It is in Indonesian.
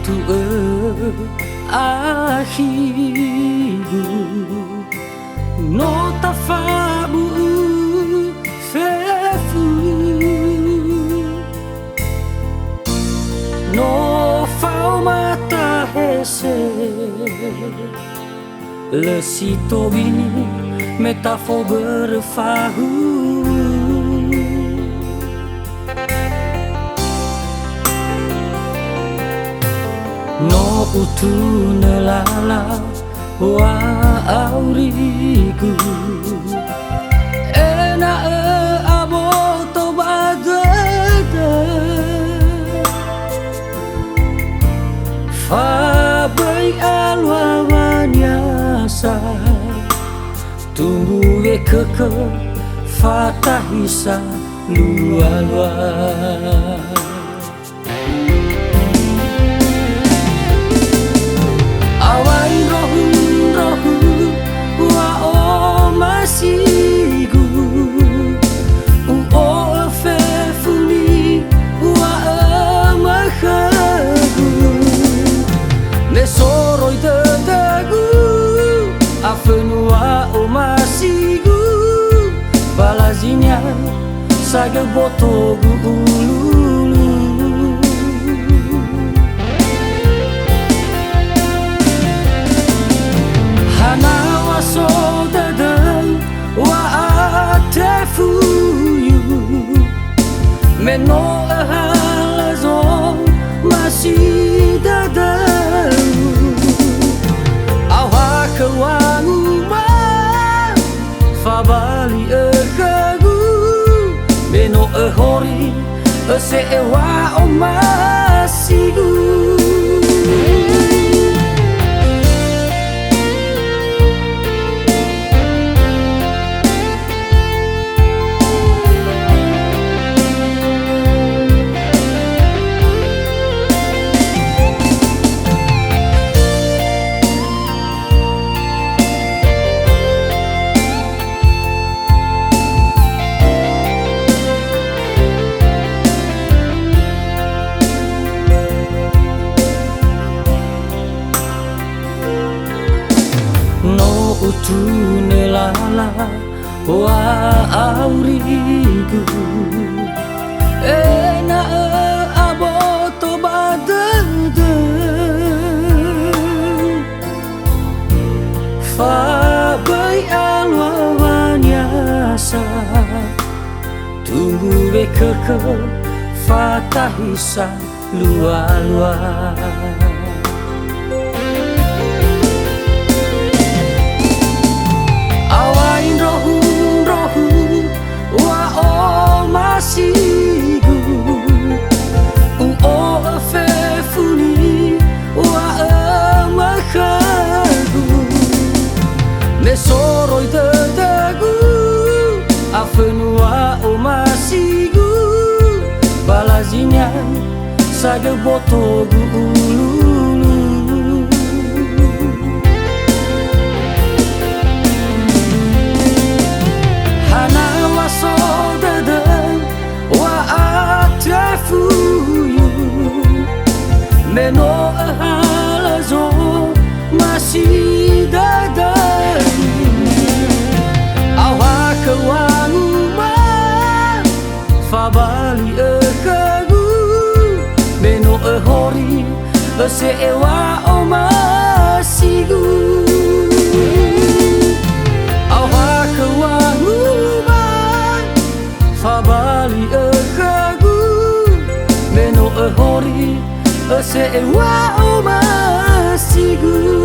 tu ahibu no tafabu fefu no fau mata hese le sito bini metafor berfahu no utu nelala wa aurigu ena abo to badada fa bai alwawanyasa tumbuh keke fatahisa lua-lua balazinha saga botogu ululu hana wa sodadan wa atefuyu meno halazo masih dadan awa kewangu fabali kagu beno hori sewa omasigu utu nelala wa aurigu ena aboto badada fa bai alwawanyasa tumbuh keke fatahisa lua-lua masigu fefuni wa makagu mesoroi dadagu afenua masigu balazinha saga botogu ululu hana wasodadan atefuyu meno halazo masih dadan awak wanguma fabali kagu meno hori sewa omasigu awak wanguma fabali hori sewa omasigu